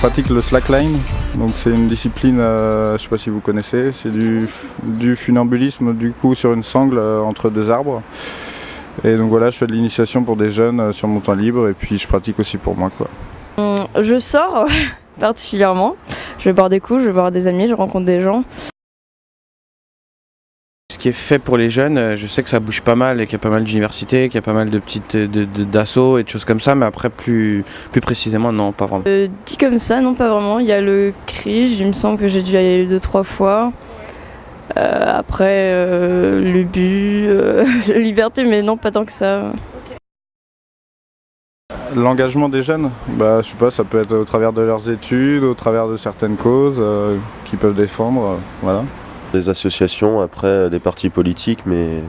pratique le slackline, donc c'est une discipline, je ne sais pas si vous connaissez, c'est du funambulisme du coup sur une sangle entre deux arbres. Et donc voilà, je fais de l'initiation pour des jeunes sur mon temps libre et puis je pratique aussi pour moi, quoi. Je sors particulièrement, je vais boire des coups, je vais voir des amis, je rencontre des gens. Ce qui est fait pour les jeunes, je sais que ça bouge pas mal et qu'il y a pas mal d'universités, qu'il y a pas mal de petites d'assauts et de choses comme ça, mais après plus précisément non, pas vraiment. Dit comme ça, non pas vraiment, il y a le CRIJ, il me semble que j'ai dû y aller 2-3 fois. Après l'UBU, la Liberté, mais non pas tant que ça. L'engagement des jeunes, je sais pas, ça peut être au travers de leurs études, au travers de certaines causes qu'ils peuvent défendre, voilà. Des associations, après des partis politiques, mais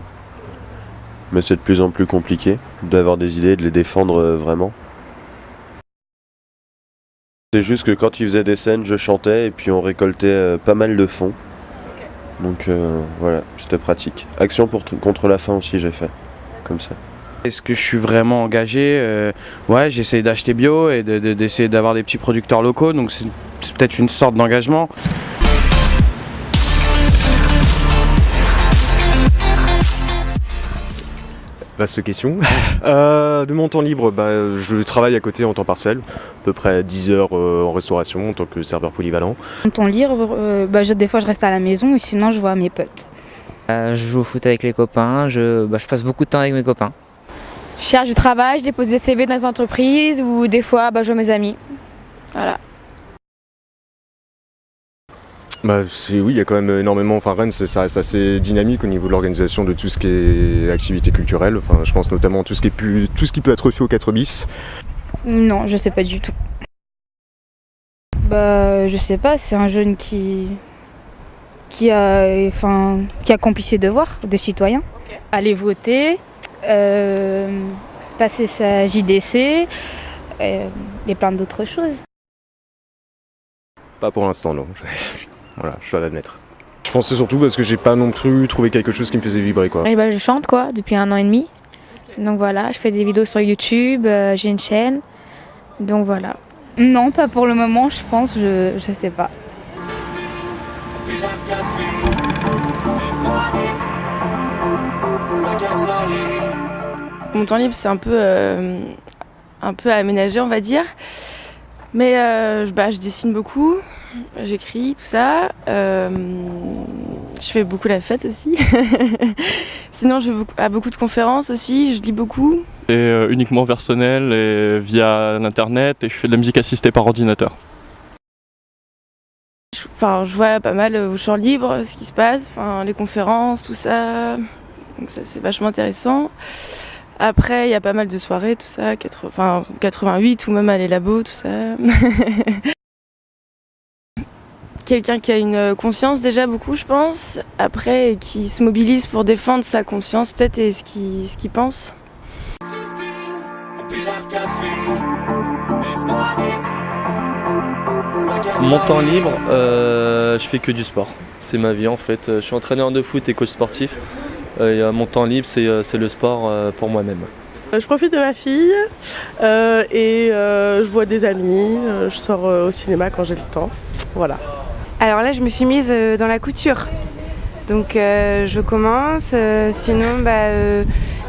c'est de plus en plus compliqué d'avoir des idées et de les défendre vraiment. C'est juste que quand ils faisaient des scènes, je chantais et puis on récoltait pas mal de fonds. Donc voilà, c'était pratique. Action contre la faim aussi j'ai fait, comme ça. Est-ce que je suis vraiment engagé? Ouais, j'essaie d'acheter bio et d'essayer d'avoir des petits producteurs locaux, donc c'est peut-être une sorte d'engagement. Vaste question. De mon temps libre, je travaille à côté en temps partiel, à peu près 10 heures en restauration en tant que serveur polyvalent. Mon temps libre, des fois je reste à la maison ou sinon je vois mes potes. Je joue au foot avec les copains, je passe beaucoup de temps avec mes copains. Je cherche du travail, je dépose des CV dans les entreprises ou des fois je vois mes amis. Voilà. Oui, il y a quand même énormément, Rennes ça reste assez dynamique au niveau de l'organisation de tout ce qui est activité culturelle, je pense notamment tout ce qui peut être fait au 4 bis. Non, je sais pas du tout. Je sais pas, c'est un jeune qui accomplit ses devoirs de citoyen. Aller voter, passer sa JDC et plein d'autres choses. Pas pour l'instant, non. Voilà, je dois l'admettre. Je pensais surtout parce que j'ai pas non plus trouvé quelque chose qui me faisait vibrer, quoi. Et je chante depuis 1 an et demi. Donc voilà, je fais des vidéos sur YouTube, j'ai une chaîne. Donc voilà. Non, pas pour le moment, je pense, je sais pas. Mon temps libre c'est un peu à aménager on va dire. Mais je dessine beaucoup, j'écris, tout ça. Je fais beaucoup la fête aussi. Sinon, je vais à beaucoup de conférences aussi, je lis beaucoup. Et uniquement personnel et via l'internet et je fais de la musique assistée par ordinateur. Je vois pas mal au champ libre ce qui se passe, les conférences, tout ça. Donc ça c'est vachement intéressant. Après, il y a pas mal de soirées, tout ça, 88 ou même à les labos, tout ça. Quelqu'un qui a une conscience déjà beaucoup, je pense. Après, qui se mobilise pour défendre sa conscience peut-être et ce qu'il pense. Mon temps libre, je fais que du sport. C'est ma vie en fait. Je suis entraîneur de foot et coach sportif. Mon temps libre, c'est le sport pour moi-même. Je profite de ma fille et je vois des amis, je sors au cinéma quand j'ai le temps. Voilà. Alors là, je me suis mise dans la couture. Donc je commence, sinon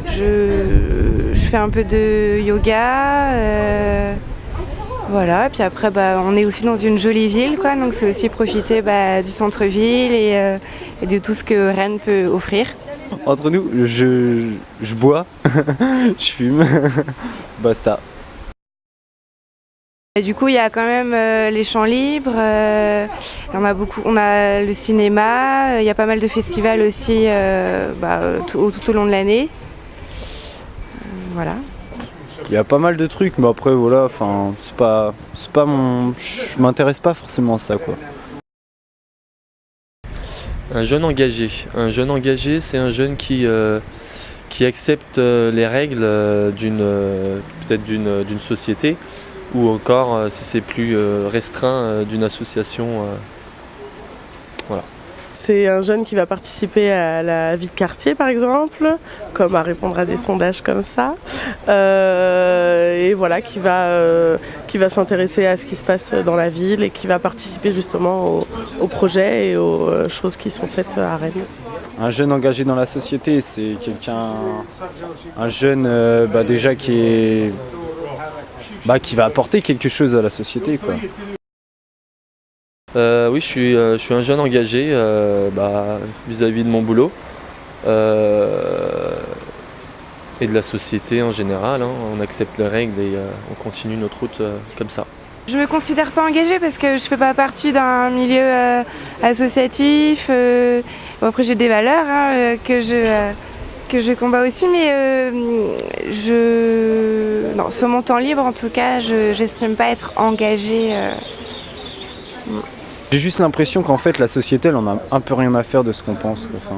je fais un peu de yoga. Voilà, puis après on est aussi dans une jolie ville, quoi, donc c'est aussi profiter du centre-ville et de tout ce que Rennes peut offrir. Entre nous, je bois, je fume, basta. Et du coup, il y a quand même les champs libres, on a beaucoup, on a le cinéma, il y a pas mal de festivals aussi tout au long de l'année. Voilà. Il y a pas mal de trucs, mais après voilà, c'est pas je m'intéresse pas forcément à ça, quoi. Un jeune engagé, c'est un jeune qui accepte les règles peut-être d'une société, ou encore si c'est plus restreint d'une association. Voilà. C'est un jeune qui va participer à la vie de quartier par exemple, comme à répondre à des sondages comme ça. Et voilà, qui va s'intéresser à ce qui se passe dans la ville et qui va participer justement aux projets et aux choses qui sont faites à Rennes. Un jeune engagé dans la société, c'est un jeune déjà qui va apporter quelque chose à la société, quoi. Oui, je suis un jeune engagé vis-à-vis de mon boulot et de la société en général. On accepte les règles et on continue notre route comme ça. Je me considère pas engagée parce que je fais pas partie d'un milieu associatif. Après j'ai des valeurs que je combats aussi, mais sur mon temps libre en tout cas, j'estime pas être engagée. J'ai juste l'impression qu'en fait la société elle en a un peu rien à faire de ce qu'on pense. Enfin...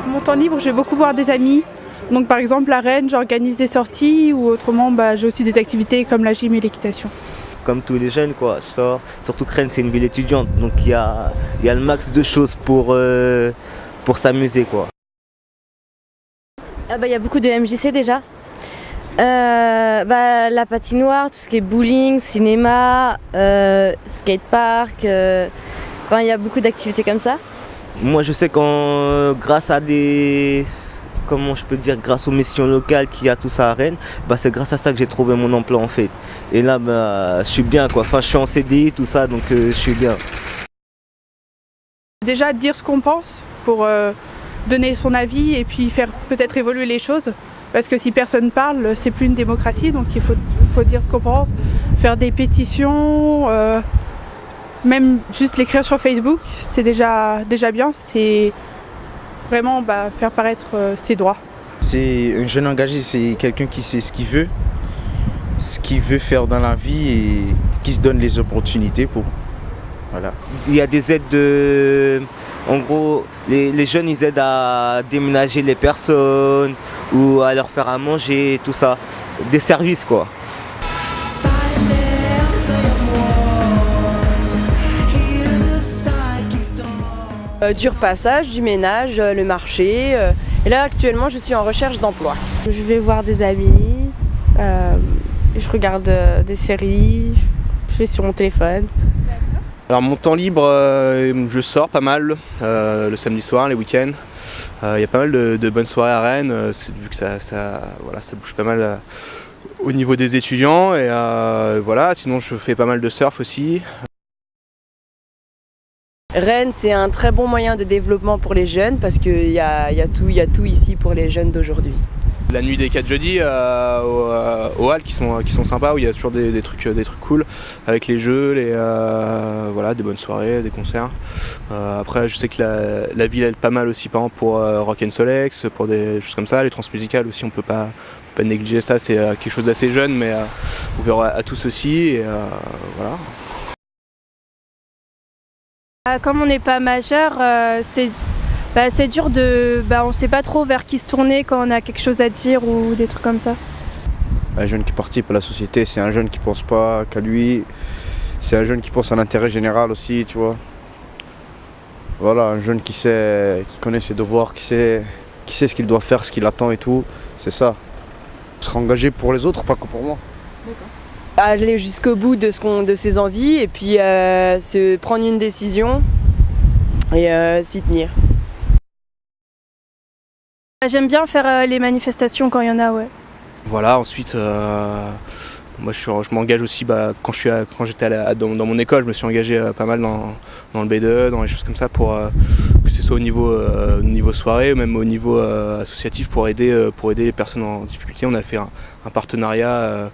Mon temps libre, je vais beaucoup voir des amis. Donc par exemple à Rennes, j'organise des sorties ou autrement j'ai aussi des activités comme la gym et l'équitation. Comme tous les jeunes quoi, je sors. Surtout que Rennes c'est une ville étudiante, donc il y a le max de choses pour s'amuser quoi. Y a beaucoup de MJC déjà. La patinoire, tout ce qui est bowling, cinéma, skatepark, il y a beaucoup d'activités comme ça. Moi je sais grâce à grâce aux missions locales qu'il y a tout ça à Rennes, c'est grâce à ça que j'ai trouvé mon emploi en fait. Et là je suis bien quoi, je suis en CDI tout ça donc je suis bien. Déjà dire ce qu'on pense pour donner son avis et puis faire peut-être évoluer les choses. Parce que si personne parle, c'est plus une démocratie, donc il faut dire ce qu'on pense, faire des pétitions, même juste l'écrire sur Facebook, c'est déjà bien, c'est vraiment faire paraître ses droits. C'est un jeune engagé, c'est quelqu'un qui sait ce qu'il veut faire dans la vie et qui se donne les opportunités pour. Voilà. Il y a des aides en gros, les jeunes ils aident à déménager les personnes ou à leur faire à manger, tout ça. Des services quoi. Du repassage, du ménage, le marché. Et là actuellement je suis en recherche d'emploi. Je vais voir des amis, je regarde des séries, je vais sur mon téléphone. Alors mon temps libre, je sors pas mal le samedi soir, les week-ends. Il y a pas mal de bonnes soirées à Rennes, vu que ça bouge pas mal au niveau des étudiants. Et sinon je fais pas mal de surf aussi. Rennes, c'est un très bon moyen de développement pour les jeunes parce qu'il y a tout ici pour les jeunes d'aujourd'hui. La nuit des 4 jeudis au Halles qui sont sympas, où il y a toujours des trucs cool avec les jeux, des bonnes soirées, des concerts. Après je sais que la ville est pas mal aussi par exemple pour Rock & Solex, pour des choses comme ça, les transmusicales aussi on peut pas négliger ça, c'est quelque chose d'assez jeune mais ouvert à tous aussi et voilà. Comme on n'est pas majeur, c'est dur on ne sait pas trop vers qui se tourner quand on a quelque chose à dire ou des trucs comme ça. Un jeune qui participe à la société, c'est un jeune qui pense pas qu'à lui, c'est un jeune qui pense à l'intérêt général aussi, tu vois. Voilà, un jeune qui connaît ses devoirs, qui sait ce qu'il doit faire, ce qu'il attend et tout, c'est ça. Sera engagé pour les autres, pas que pour moi. D'accord. Aller jusqu'au bout de ses envies et puis se prendre une décision et s'y tenir. J'aime bien faire les manifestations quand il y en a, ouais. Voilà, ensuite, moi je m'engage aussi quand j'étais dans mon école, je me suis engagé pas mal dans le B2, dans les choses comme ça, pour que ce soit au niveau soirée ou même au niveau associatif pour aider les personnes en difficulté. On a fait un partenariat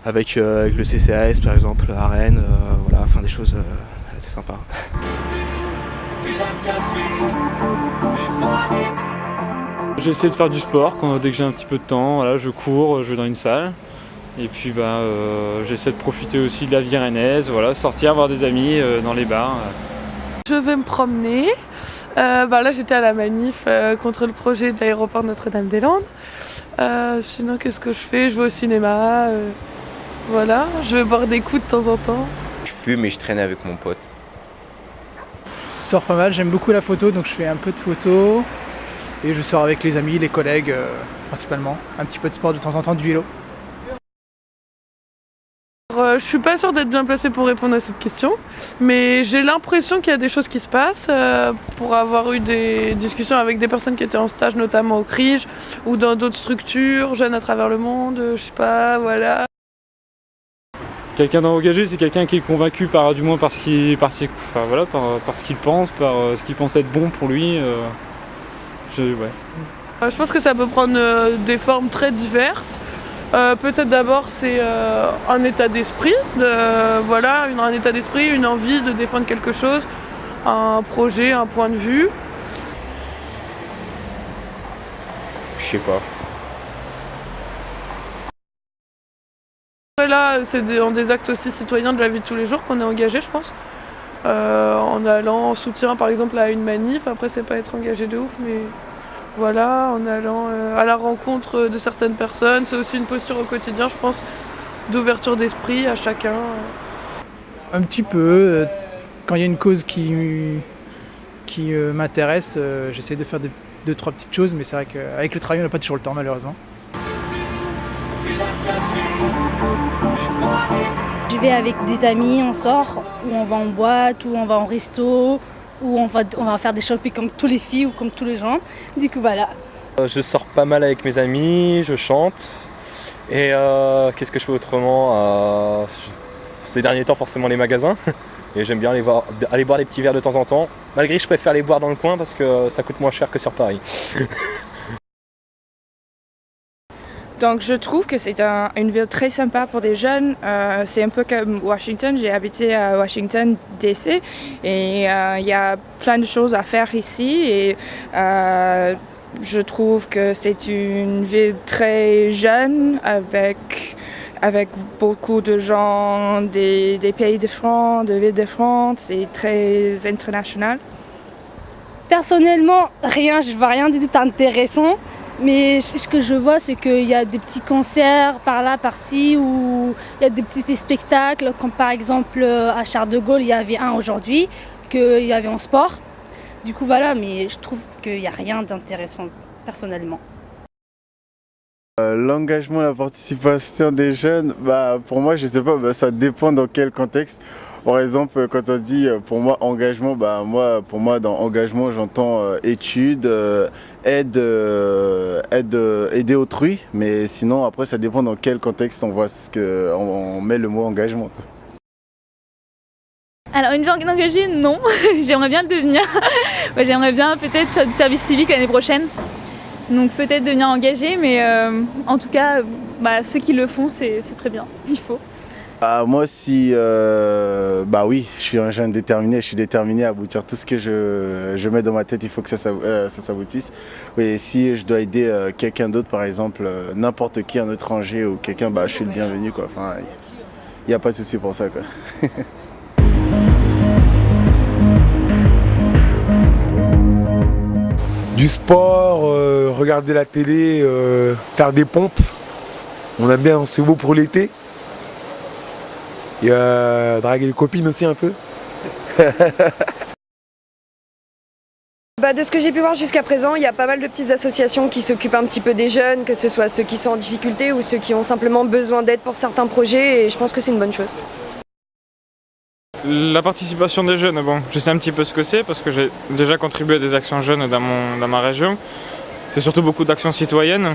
avec le CCAS par exemple à Rennes, des choses assez sympas. J'essaie de faire du sport dès que j'ai un petit peu de temps. Voilà, je cours, je vais dans une salle. Et puis j'essaie de profiter aussi de la vie rennaise, sortir, voir des amis dans les bars. Je vais me promener. Là j'étais à la manif contre le projet de l'aéroport Notre-Dame-des-Landes. Sinon qu'est-ce que je fais? Je vais au cinéma. Je vais boire des coups de temps en temps. Je fume et je traîne avec mon pote. Je sors pas mal, j'aime beaucoup la photo, donc je fais un peu de photos. Et je sors avec les amis, les collègues principalement. Un petit peu de sport de temps en temps, du vélo. Je suis pas sûre d'être bien placée pour répondre à cette question, mais j'ai l'impression qu'il y a des choses qui se passent pour avoir eu des discussions avec des personnes qui étaient en stage, notamment au CRIJ ou dans d'autres structures, jeunes à travers le monde, je sais pas, voilà. Quelqu'un d'engagé, c'est quelqu'un qui est convaincu par ce qu'il pense, par ce qu'il pense être bon pour lui. Je pense que ça peut prendre des formes très diverses. Peut-être d'abord c'est un état d'esprit, un état d'esprit, une envie de défendre quelque chose, un projet, un point de vue. Je sais pas. Là, c'est dans des actes aussi citoyens de la vie de tous les jours qu'on est engagé, je pense. En allant en soutien par exemple à une manif, après c'est pas être engagé de ouf, mais voilà, en allant à la rencontre de certaines personnes, c'est aussi une posture au quotidien, je pense, d'ouverture d'esprit à chacun. Un petit peu, quand il y a une cause qui m'intéresse, j'essaie de faire 2-3 petites choses, mais c'est vrai qu'avec le travail on n'a pas toujours le temps malheureusement. Je vais avec des amis, on sort, ou on va en boîte, ou on va en resto, ou on va faire des shopping comme tous les filles ou comme tous les gens. Du coup voilà. Je sors pas mal avec mes amis, je chante. Et qu'est-ce que je fais autrement ces derniers temps forcément les magasins. Et j'aime bien aller boire des petits verres de temps en temps. Malgré que je préfère les boire dans le coin parce que ça coûte moins cher que sur Paris. Donc je trouve que c'est une ville très sympa pour des jeunes. C'est un peu comme Washington. J'ai habité à Washington DC et il y a plein de choses à faire ici. Et je trouve que c'est une ville très jeune avec beaucoup de gens des pays différents, de villes différentes. C'est très international. Personnellement, je vois rien du tout intéressant. Mais ce que je vois, c'est qu'il y a des petits concerts par là, par-ci, où il y a des petits spectacles, comme par exemple à Charles de Gaulle, il y avait un aujourd'hui, qu'il y avait en sport. Du coup, voilà, mais je trouve qu'il n'y a rien d'intéressant, personnellement. L'engagement, la participation des jeunes, pour moi, je sais pas, ça dépend dans quel contexte. Par exemple, quand on dit pour moi engagement, pour moi dans engagement j'entends études, aider autrui, mais sinon après ça dépend dans quel contexte on met le mot engagement. Alors une jeune engagée, non, j'aimerais bien le devenir. J'aimerais bien peut-être faire du service civique l'année prochaine. Donc peut-être devenir engagée, mais en tout cas, ceux qui le font, c'est très bien, il faut. Moi oui, je suis un jeune déterminé, je suis déterminé à aboutir tout ce que je mets dans ma tête, il faut que ça s'aboutisse. Oui, si je dois aider quelqu'un d'autre par exemple, n'importe qui, un étranger ou quelqu'un, je suis le bienvenu quoi. Enfin, il n'y a pas de souci pour ça quoi. Du sport, regarder la télé, faire des pompes. On aime bien, c'est beau pour l'été. Et draguer les copines aussi un peu. De ce que j'ai pu voir jusqu'à présent, il y a pas mal de petites associations qui s'occupent un petit peu des jeunes, que ce soit ceux qui sont en difficulté ou ceux qui ont simplement besoin d'aide pour certains projets, et je pense que c'est une bonne chose. La participation des jeunes, je sais un petit peu ce que c'est parce que j'ai déjà contribué à des actions jeunes dans ma région. C'est surtout beaucoup d'actions citoyennes.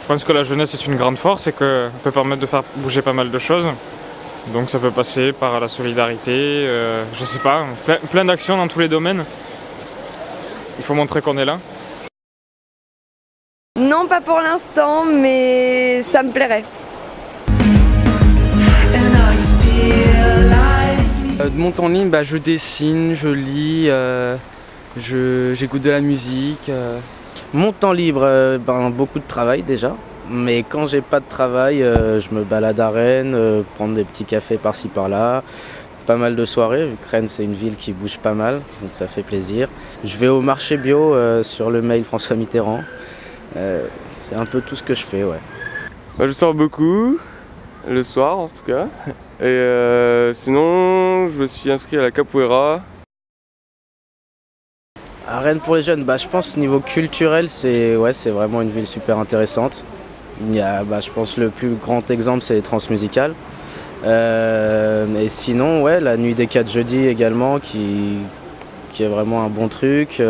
Je pense que la jeunesse est une grande force et qu'elle peut permettre de faire bouger pas mal de choses. Donc ça peut passer par la solidarité, je sais pas, plein d'actions dans tous les domaines. Il faut montrer qu'on est là. Non, pas pour l'instant, mais ça me plairait. De mon temps libre, je dessine, je lis, j'écoute de la musique. Mon temps libre, beaucoup de travail déjà. Mais quand j'ai pas de travail, je me balade à Rennes, prendre des petits cafés par-ci par-là. Pas mal de soirées, vu que Rennes c'est une ville qui bouge pas mal, donc ça fait plaisir. Je vais au marché bio sur le mail François Mitterrand. C'est un peu tout ce que je fais, ouais. Je sors beaucoup, le soir en tout cas. Et sinon, je me suis inscrit à la capoeira. À Rennes pour les jeunes, je pense niveau culturel, c'est vraiment une ville super intéressante. Il y a, je pense le plus grand exemple, c'est les transmusicales. Et sinon, la nuit des 4 jeudis également, qui est vraiment un bon truc.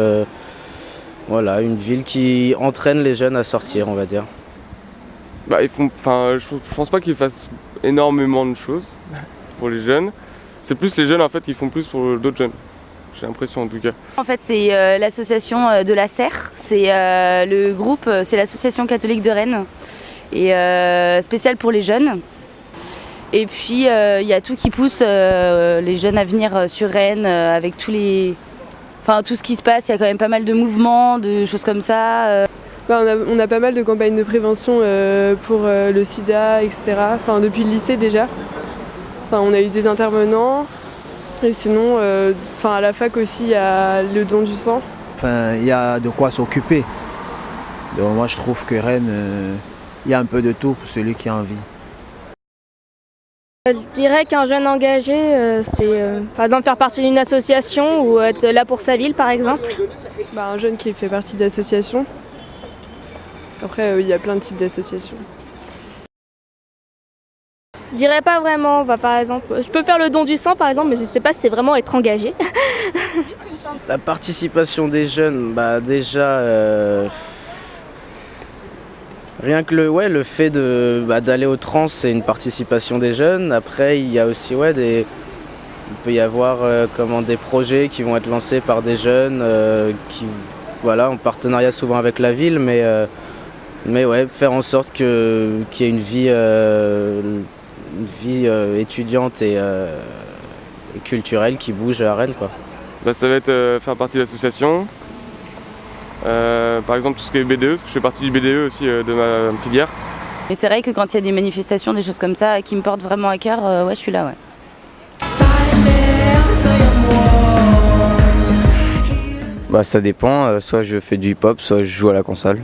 Voilà, une ville qui entraîne les jeunes à sortir, on va dire. Je pense pas qu'ils fassent énormément de choses pour les jeunes. C'est plus les jeunes en fait qui font plus pour d'autres jeunes. J'ai l'impression en tout cas. En fait, c'est l'association de la Serre. C'est le groupe, c'est l'association catholique de Rennes et spéciale pour les jeunes. Et puis il y a tout qui pousse les jeunes à venir sur Rennes avec tout ce qui se passe. Il y a quand même pas mal de mouvements, de choses comme ça. On a pas mal de campagnes de prévention pour le sida, etc. Depuis le lycée déjà. On a eu des intervenants. Et sinon, à la fac aussi, il y a le don du sang. Il y a de quoi s'occuper. Donc moi, je trouve que Rennes, il y a un peu de tout pour celui qui a envie. Je dirais qu'un jeune engagé, c'est par exemple faire partie d'une association ou être là pour sa ville, par exemple. Un jeune qui fait partie d'associations. Après, il y a plein de types d'associations. Je dirais pas vraiment. Par exemple, je peux faire le don du sang, par exemple, mais je sais pas si c'est vraiment être engagé. La participation des jeunes, déjà, rien que le fait d'aller au trans, c'est une participation des jeunes. Après, il y a aussi il peut y avoir des projets qui vont être lancés par des jeunes en partenariat souvent avec la ville, mais faire en sorte qu'il y ait une vie étudiante et culturelle qui bouge à Rennes, quoi. Ça va être faire partie de l'association. Par exemple tout ce qui est BDE, parce que je fais partie du BDE aussi de ma filière. Et c'est vrai que quand il y a des manifestations, des choses comme ça qui me portent vraiment à cœur, je suis là. Ça dépend, soit je fais du hip-hop, soit je joue à la console.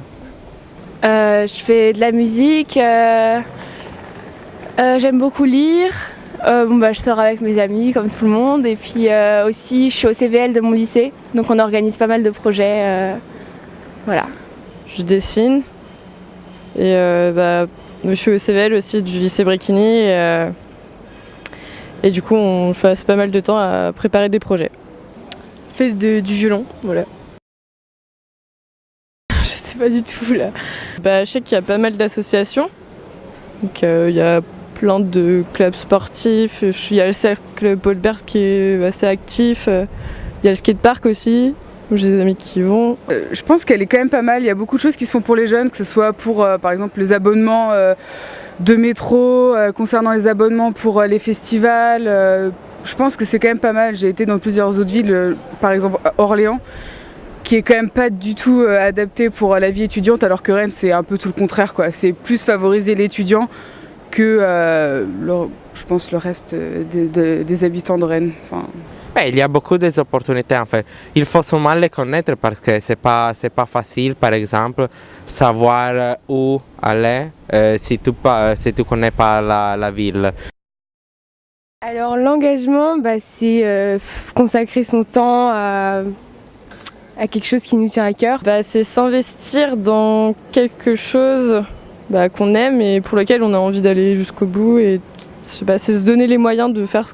Je fais de la musique, j'aime beaucoup lire. Je sors avec mes amis comme tout le monde et puis aussi je suis au CVL de mon lycée, donc on organise pas mal de projets. Voilà. Je dessine et je suis au CVL aussi du lycée Bréquigny et du coup je passe pas mal de temps à préparer des projets. Je fais du violon, voilà. Je sais pas du tout là. Je sais qu'il y a pas mal d'associations, donc il y a plein de clubs sportifs, il y a le cercle Paul Bert qui est assez actif, il y a le skatepark aussi. J'ai des amis qui y vont. Je pense qu'elle est quand même pas mal. Il y a beaucoup de choses qui se font pour les jeunes, que ce soit pour, par exemple, les abonnements de métro, concernant les abonnements pour les festivals. Je pense que c'est quand même pas mal. J'ai été dans plusieurs autres villes, par exemple Orléans, qui est quand même pas du tout adapté pour la vie étudiante, alors que Rennes, c'est un peu tout le contraire, quoi. C'est plus favoriser l'étudiant que, je pense, le reste des habitants de Rennes. Il y a beaucoup d'opportunités en fait. Il faut seulement les connaître parce que c'est pas facile, par exemple, savoir où aller si tu connais pas la ville. Alors l'engagement, c'est consacrer son temps à quelque chose qui nous tient à cœur. C'est s'investir dans quelque chose qu'on aime et pour lequel on a envie d'aller jusqu'au bout et c'est se donner les moyens de faire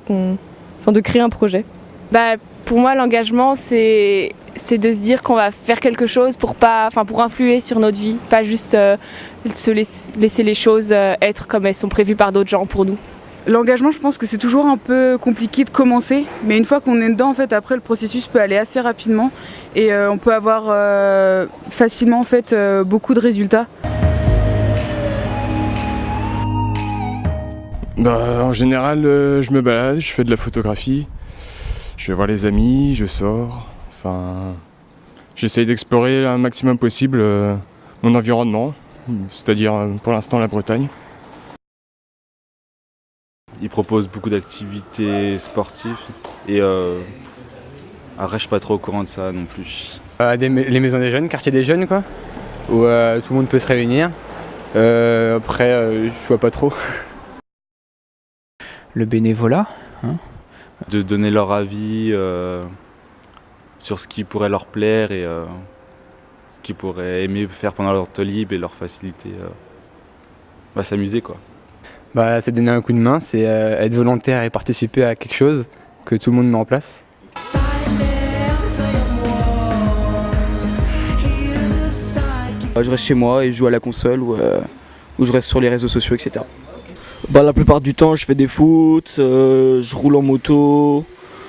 de créer un projet. Pour moi, l'engagement, c'est de se dire qu'on va faire quelque chose pour influer sur notre vie, pas juste laisser les choses être comme elles sont prévues par d'autres gens pour nous. L'engagement, je pense que c'est toujours un peu compliqué de commencer, mais une fois qu'on est dedans, en fait, après le processus peut aller assez rapidement et on peut avoir facilement beaucoup de résultats. En général, je me balade, je fais de la photographie. Je vais voir les amis, je sors, j'essaye d'explorer un maximum possible mon environnement, c'est-à-dire pour l'instant la Bretagne. Ils proposent beaucoup d'activités sportives et après je suis pas trop au courant de ça non plus. Les maisons des jeunes, quartier des jeunes quoi, où tout le monde peut se réunir. Après je vois pas trop. le bénévolat. De donner leur avis sur ce qui pourrait leur plaire et ce qu'ils pourraient aimer faire pendant leur temps libre et leur faciliter s'amuser quoi. C'est donner un coup de main, c'est être volontaire et participer à quelque chose que tout le monde met en place. Je reste chez moi et je joue à la console ou je reste sur les réseaux sociaux, etc. La plupart du temps, je fais des foot, je roule en moto,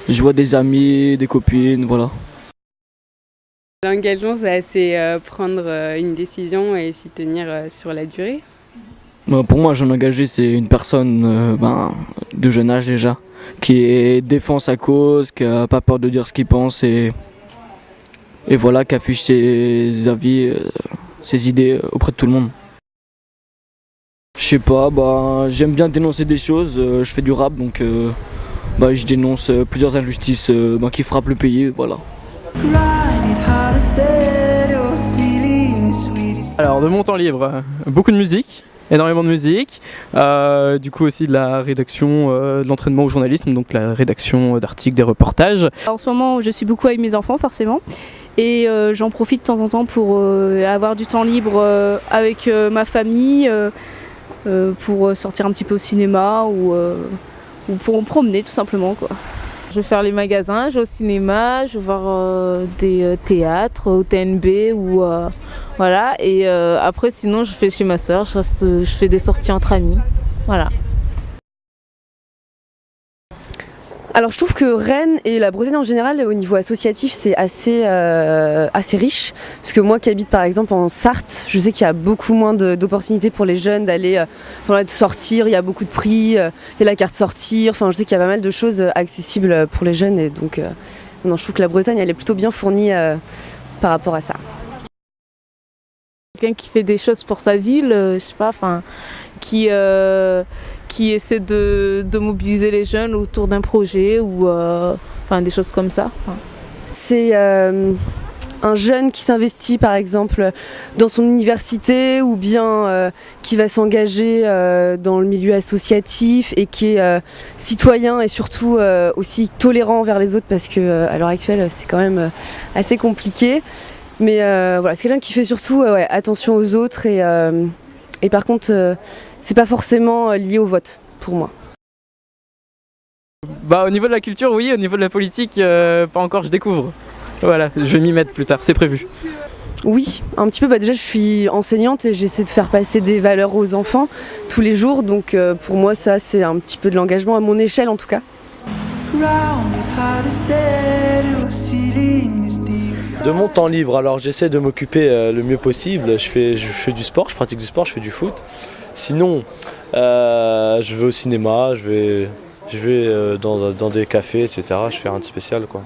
je vois des amis, des copines, voilà. L'engagement, c'est prendre une décision et s'y tenir sur la durée. Pour moi, jeune engagé, c'est une personne de jeune âge déjà, qui défend sa cause, qui n'a pas peur de dire ce qu'il pense et voilà, qui affiche ses avis, ses idées auprès de tout le monde. Je sais pas, j'aime bien dénoncer des choses, je fais du rap donc je dénonce plusieurs injustices qui frappent le pays, voilà. Alors de mon temps libre, beaucoup de musique, énormément de musique, du coup aussi de la rédaction, de l'entraînement au journalisme, donc la rédaction d'articles, des reportages. En ce moment je suis beaucoup avec mes enfants forcément et j'en profite de temps en temps pour avoir du temps libre avec ma famille. Pour sortir un petit peu au cinéma ou pour me promener tout simplement quoi. Je vais faire les magasins, je vais au cinéma, je vais voir des théâtres au TNB ou voilà et après sinon je fais chez ma soeur, je fais des sorties entre amis. Voilà. Alors je trouve que Rennes et la Bretagne en général au niveau associatif c'est assez riche parce que moi qui habite par exemple en Sarthe, je sais qu'il y a beaucoup moins d'opportunités pour les jeunes d'aller de sortir, il y a beaucoup de prix, il y a la carte sortir, je sais qu'il y a pas mal de choses accessibles pour les jeunes et donc je trouve que la Bretagne elle est plutôt bien fournie par rapport à ça. Quelqu'un qui fait des choses pour sa ville, je sais pas, qui essaie de mobiliser les jeunes autour d'un projet ou des choses comme ça. C'est un jeune qui s'investit par exemple dans son université ou bien qui va s'engager dans le milieu associatif et qui est citoyen et surtout aussi tolérant envers les autres parce que à l'heure actuelle c'est quand même assez compliqué. Mais c'est quelqu'un qui fait surtout attention aux autres et par contre c'est pas forcément lié au vote pour moi. Au niveau de la culture, oui, au niveau de la politique, pas encore, je découvre. Voilà, je vais m'y mettre plus tard, c'est prévu. Oui, un petit peu, déjà je suis enseignante et j'essaie de faire passer des valeurs aux enfants tous les jours, donc pour moi ça c'est un petit peu de l'engagement à mon échelle en tout cas. De mon temps libre, alors j'essaie de m'occuper le mieux possible. Je fais du sport, je pratique du sport, je fais du foot. Sinon, je vais au cinéma, je vais dans des cafés, etc. Je fais rien de spécial quoi.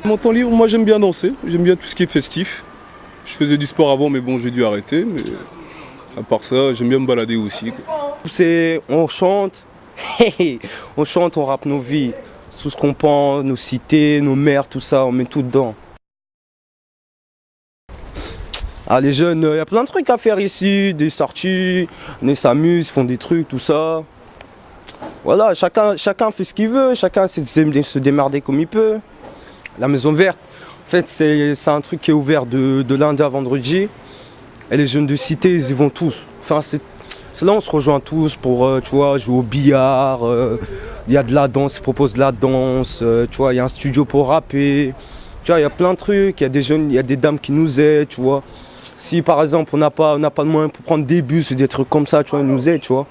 Mon temps libre, moi j'aime bien danser, j'aime bien tout ce qui est festif. Je faisais du sport avant mais bon j'ai dû arrêter. Mais à part ça, j'aime bien me balader aussi quoi. On chante, on chante, on rappe nos vies. Tout ce qu'on pense, nos cités, nos mères, tout ça, on met tout dedans. Les jeunes, il y a plein de trucs à faire ici, des sorties, on s'amuse, font des trucs, tout ça. Voilà, chacun fait ce qu'il veut, chacun essaie de se démerder comme il peut. La maison verte, en fait, c'est un truc qui est ouvert de lundi à vendredi. Et les jeunes de cité, ils y vont tous. C'est là où on se rejoint tous pour jouer au billard. Il y a de la danse, ils proposent de la danse. Il y a un studio pour rapper. Il y a plein de trucs, il y a des jeunes, il y a des dames qui nous aident, tu vois. Si par exemple on n'a pas de moyens pour prendre des bus ou des trucs comme ça, ils nous aident, tu vois.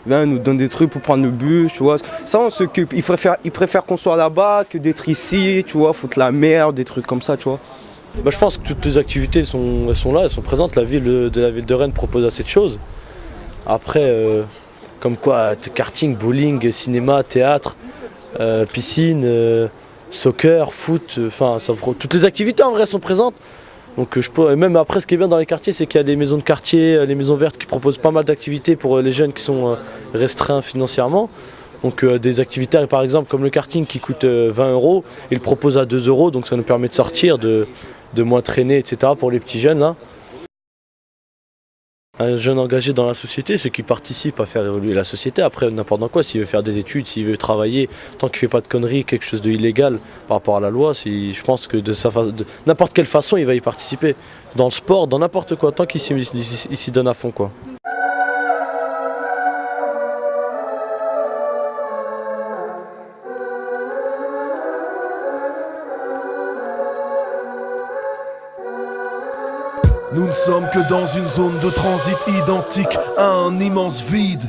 Ils nous donnent des trucs pour prendre le bus, tu vois. Ça on s'occupe, ils préfèrent qu'on soit là-bas que d'être ici, tu vois, foutre la merde, des trucs comme ça, tu vois. Je pense que toutes les activités elles sont là, elles sont présentes. La ville de Rennes propose assez de choses. Après, comme quoi, karting, bowling, cinéma, théâtre, piscine, soccer, foot, toutes les activités en vrai sont présentes. Donc même après, ce qui est bien dans les quartiers, c'est qu'il y a des maisons de quartier, les maisons vertes qui proposent pas mal d'activités pour les jeunes qui sont restreints financièrement. Donc des activités par exemple comme le karting qui coûte 20 €, ils le proposent à 2 €, donc ça nous permet de sortir, de moins traîner, etc. pour les petits jeunes là. Un jeune engagé dans la société, c'est qu'il participe à faire évoluer la société. Après, n'importe dans quoi, s'il veut faire des études, s'il veut travailler, tant qu'il ne fait pas de conneries, quelque chose de illégal par rapport à la loi, je pense que de n'importe quelle façon, il va y participer. Dans le sport, dans n'importe quoi, tant qu'il s'y donne à fond, quoi. Nous ne sommes que dans une zone de transit identique à un immense vide.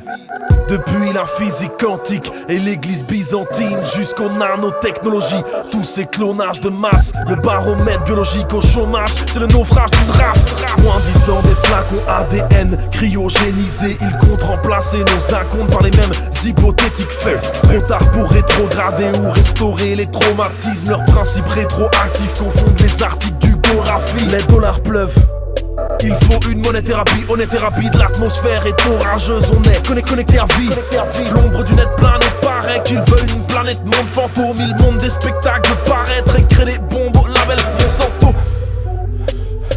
Depuis la physique quantique et l'église byzantine jusqu'aux nanotechnologies, tous ces clonages de masse, le baromètre biologique au chômage, c'est le naufrage d'une race. Moins 10 dans des flacons ADN cryogénisés, ils comptent remplacer nos acomptes par les mêmes hypothétiques faits. Trop tard pour rétrograder ou restaurer les traumatismes, leurs principes rétroactifs confondent les articles du Gorafi. Les dollars pleuvent. Il faut une monéthérapie, honnêthérapie de l'atmosphère est orageuse, on est connecté à vie. L'ombre du net planète paraît qu'ils veulent une planète monde fantôme. Ils montent des spectacles de paraître et créent des bombes au label Monsanto.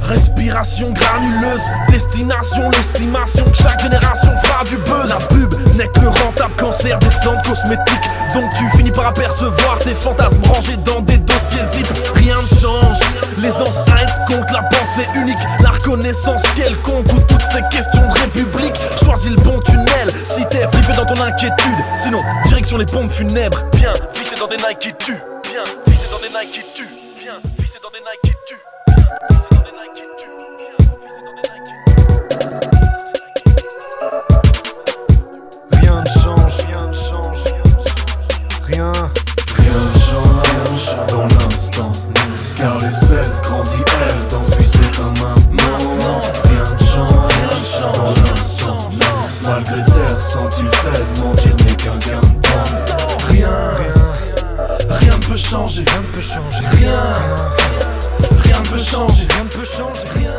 Respiration granuleuse, destination, l'estimation que chaque génération fera du buzz. La pub n'est que le rentable cancer des centres cosmétiques. Donc tu finis par apercevoir tes fantasmes rangés dans des dossiers zip. Rien ne change, l'aisance à être contre la pensée unique, la reconnaissance quelconque ou toutes ces questions de république. Choisis le bon tunnel si t'es flippé dans ton inquiétude. Sinon, direction les pompes funèbres. Bien vissé dans des Nike qui tuent. Bien vissé dans des Nike qui tuent. Bien vissé dans des Nike qui tuent. Rien ne change, rien ne change, rien ne change dans l'instant. Car l'espèce grandit, elle danse, puis c'est un maintenant. Rien ne change dans l'instant. Malgré tes ressentis, le fait de mentir n'est qu'un gain de temps. Rien ne peut changer, rien ne peut changer, rien ne peut changer, rien ne peut changer, rien.